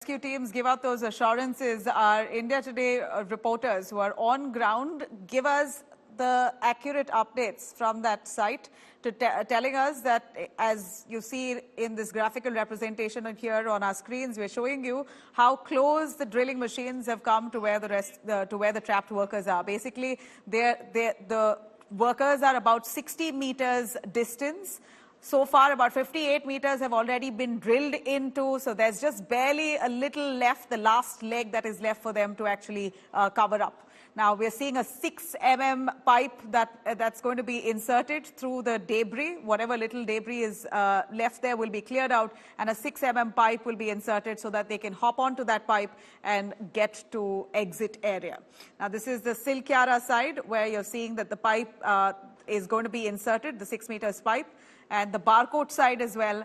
Rescue teams give out those assurances. Our India Today reporters who are on ground give us the accurate updates from that site, telling us that, as you see in this graphical representation here on our screens, we're showing you how close the drilling machines have come to where the trapped workers are. Basically, the workers are about 60 meters distance. So far, about 58 meters have already been drilled into, so there's just barely a little left, the last leg that is left for them to actually cover up. Now, we're seeing a 6 pipe that's going to be inserted through the debris. Whatever little debris is left there will be cleared out, and a 6 pipe will be inserted so that they can hop onto that pipe and get to exit area. Now, this is the Silkyara side where you're seeing that the pipe is going to be inserted, the 6 meters pipe. And the barcode side as well,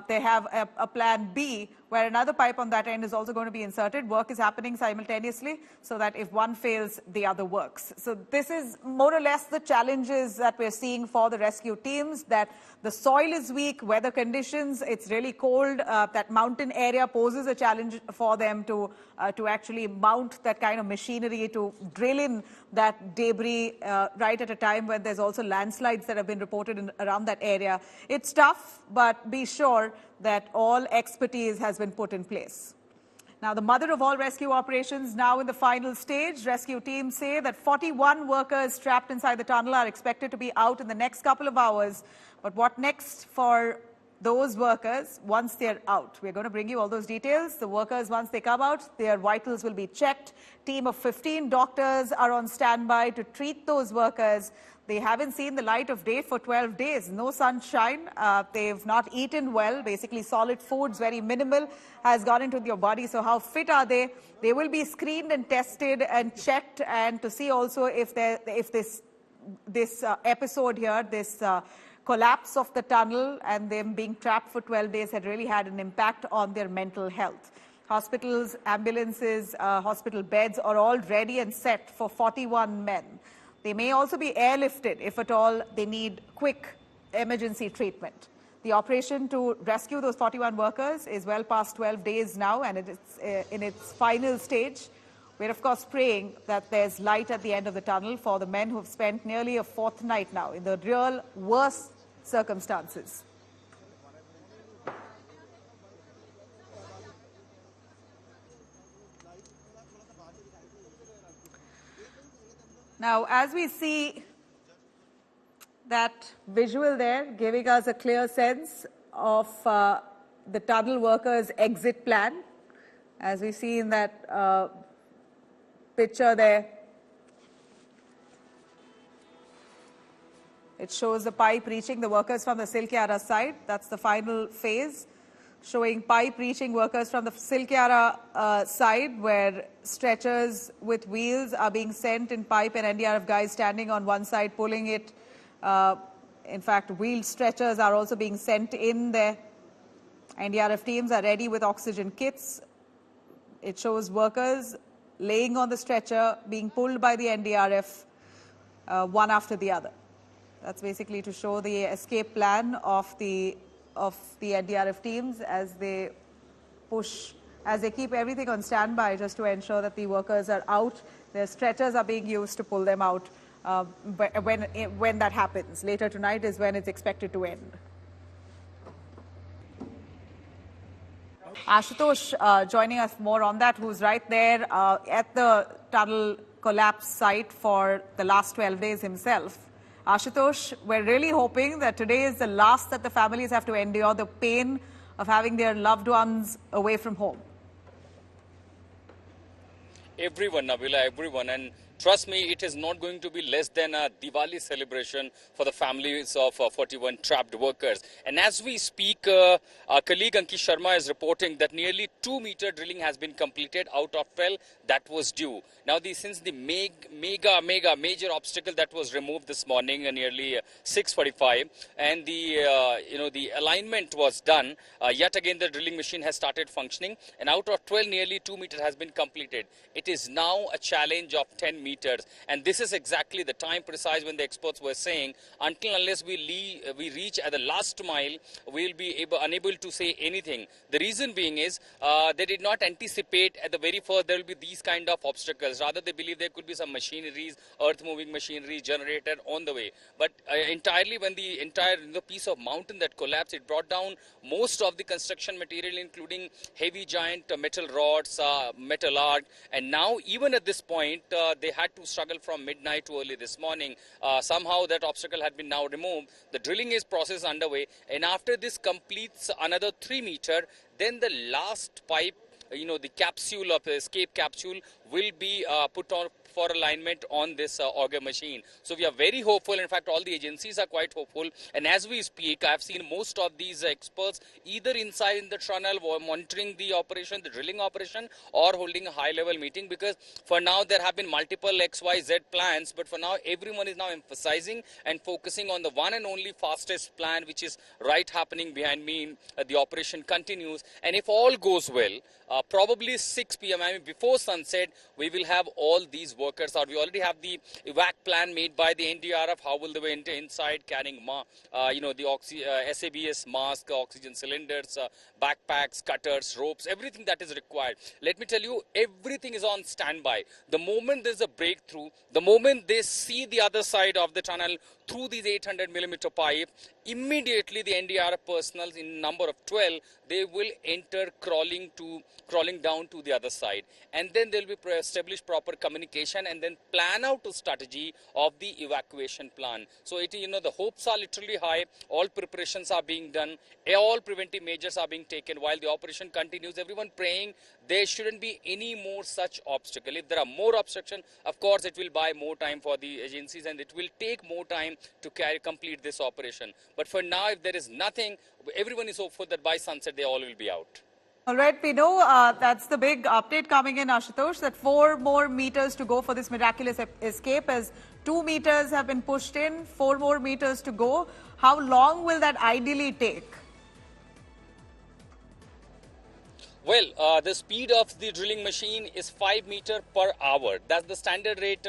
they have a plan B where another pipe on that end is also going to be inserted. Work is happening simultaneously so that if one fails, the other works. So this is more or less the challenges that we're seeing for the rescue teams, that the soil is weak, weather conditions, it's really cold, that mountain area poses a challenge for them to actually mount that kind of machinery to drill in that debris right at a time when there's also landslides that have been reported around that area. It's tough, but be sure that all expertise has been put in place. Now, the mother of all rescue operations now in the final stage. Rescue teams say that 41 workers trapped inside the tunnel are expected to be out in the next couple of hours. But what next for those workers once they're out? We're going to bring you all those details. The workers, once they come out, their vitals will be checked. Team of 15 doctors are on standby to treat those workers. They haven't seen the light of day for 12 days. No sunshine. They've not eaten well. Basically, solid foods, very minimal, has gone into their body. So how fit are they? They will be screened and tested and checked, and to see also if this episode here, this collapse of the tunnel and them being trapped for 12 days had really had an impact on their mental health. Hospitals, ambulances, hospital beds are all ready and set for 41 men. They may also be airlifted if at all they need quick emergency treatment. The operation to rescue those 41 workers is well past 12 days now, and it's in its final stage. We're, of course, praying that there's light at the end of the tunnel for the men who've spent nearly a fortnight now in the real worst circumstances. Now, as we see that visual there, giving us a clear sense of the tunnel workers' exit plan, as we see in that picture there, it shows the pipe reaching the workers from the Silkyara side. That's the final phase, showing pipe reaching workers from the Silkyara side, where stretchers with wheels are being sent in pipe and NDRF guys standing on one side pulling it. In fact, wheeled stretchers are also being sent in there. NDRF teams are ready with oxygen kits. It shows workers laying on the stretcher, being pulled by the NDRF, one after the other. That's basically to show the escape plan of the NDRF teams as they keep everything on standby just to ensure that the workers are out. Their stretchers are being used to pull them out when that happens. Later tonight is when it's expected to end. Ashutosh joining us more on that, who's right there at the tunnel collapse site for the last 12 days himself. Ashutosh, we're really hoping that today is the last that the families have to endure the pain of having their loved ones away from home. Everyone, Nabila, everyone. And trust me, it is not going to be less than a Diwali celebration for the families of 41 trapped workers. And as we speak, our colleague Ankit Sharma is reporting that nearly 2-meter drilling has been completed out of 12 that was due. Now, since the major obstacle that was removed this morning, nearly 6:45, and the alignment was done, yet again the drilling machine has started functioning. And out of 12, nearly 2 meters has been completed. It is now a challenge of 10 meters. meters. And this is exactly the time precise when the experts were saying, until unless we reach at the last mile, we'll be unable to say anything. The reason being is they did not anticipate at the very first there will be these kind of obstacles. Rather, they believe there could be some machineries, earth-moving machinery generated on the way. But entirely when the piece of mountain that collapsed, it brought down most of the construction material, including heavy giant metal rods, metal arc. And now, even at this point, they had to struggle from midnight to early this morning. Somehow that obstacle had been now removed. The drilling process underway. And after this completes another 3 meter, then the last pipe, the capsule of the escape capsule will be put on for alignment on this auger machine. So we are very hopeful. In fact, all the agencies are quite hopeful. And as we speak, I have seen most of these experts either inside in the tunnel monitoring the operation, the drilling operation, or holding a high-level meeting, because for now there have been multiple XYZ plans, but for now everyone is now emphasizing and focusing on the one and only fastest plan, which is right happening behind me. The operation continues, and if all goes well, probably 6 p.m. I mean before sunset, we will have all these workers out. We already have the evac plan made by the NDRF. How will they be inside carrying, the SABS mask, oxygen cylinders, backpacks, cutters, ropes, everything that is required. Let me tell you, everything is on standby. The moment there's a breakthrough, the moment they see the other side of the tunnel through these 800mm pipe, immediately the NDRF personnel in number of 12, they will enter crawling down to the other side, and then there will be established proper communication and then plan out a strategy of the evacuation plan. So the hopes are literally high. All preparations are being done, all preventive measures are being taken while the operation continues. Everyone praying there shouldn't be any more such obstacle. If there are more obstruction, of course it will buy more time for the agencies and it will take more time to complete this operation. But for now, if there is nothing, everyone is hopeful that by sunset they all will be out. All right, we know that's the big update coming in, Ashutosh, that 4 more meters to go for this miraculous escape, as 2 meters have been pushed in, 4 more meters to go. How long will that ideally take? Well, the speed of the drilling machine is 5 meters per hour. That's the standard rate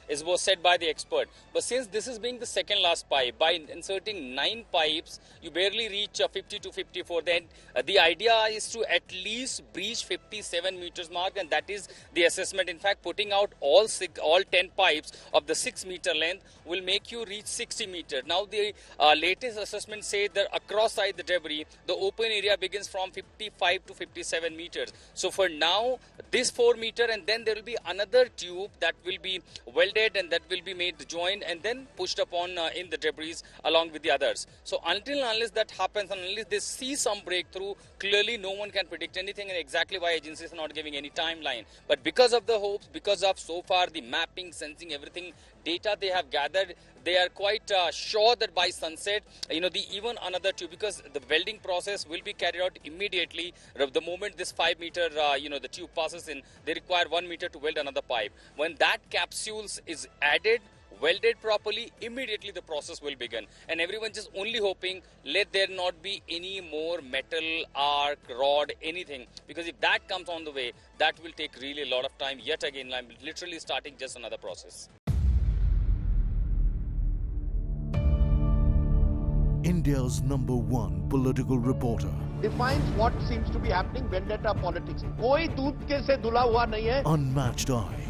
as was said by the expert. But since this is being the second last pipe, by inserting 9 pipes, you barely reach 50 to 54. Then the idea is to at least breach 57 meters mark, and that is the assessment. In fact, putting out all 10 pipes of the 6 meter length will make you reach 60 meters. Now the latest assessment says that across side the debris, the open area begins from 55 to 57 meters. So for now, this 4 meter, and then there will be another tube that will be welded and that will be made joined and then pushed upon in the debris along with the others. So unless that happens, and unless they see some breakthrough, clearly no one can predict anything, and exactly why agencies are not giving any timeline. But because of the hopes, because of so far the mapping, sensing, everything data they have gathered, they are quite sure that by sunset, even another tube, because the welding process will be carried out immediately. The moment this 5 meter, the tube passes in, they require 1 meter to weld another pipe. When that capsules is added, welded properly, immediately the process will begin. And everyone just only hoping, let there not be any more metal, arc, rod, anything. Because if that comes on the way, that will take really a lot of time. Yet again, I'm literally starting just another process. India's #1 political reporter defines what seems to be happening, vendetta politics. कोई दूध के से धुला हुआ नहीं है. Unmatched eye,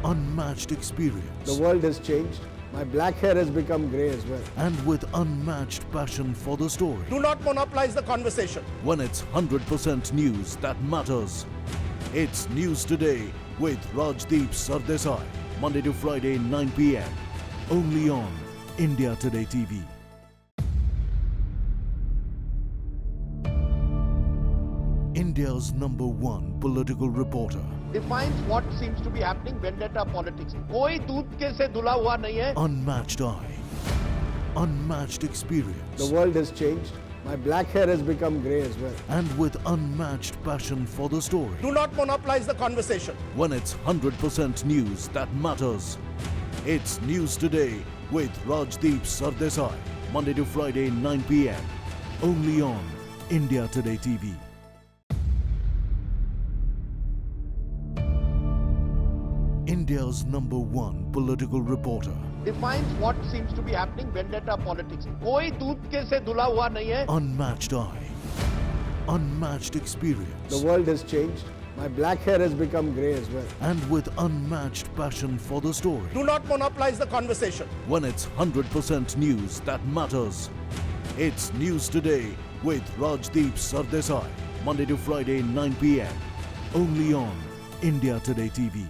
unmatched experience. The world has changed. My black hair has become grey as well. And with unmatched passion for the story. Do not monopolize the conversation. When it's 100% news that matters. It's News Today with Rajdeep Sardesai. Monday to Friday, 9 p.m. Only on India Today TV. India's #1 political reporter. Defines what seems to be happening, vendetta politics. कोई दूध के से धुला हुआ नहीं है. Unmatched eye, unmatched experience. The world has changed. My black hair has become grey as well. And with unmatched passion for the story. Do not monopolize the conversation. When it's 100% news that matters. It's News Today with Rajdeep Sardesai. Monday to Friday, 9 p.m. Only on India Today TV. India's #1 political reporter. Defines what seems to be happening, vendetta politics. कोई दूध के से धुला हुआ नहीं है. Unmatched eye, unmatched experience. The world has changed. My black hair has become grey as well. And with unmatched passion for the story. Do not monopolize the conversation. When it's 100% news that matters. It's News Today with Rajdeep Sardesai. Monday to Friday, 9 p.m. Only on India Today TV.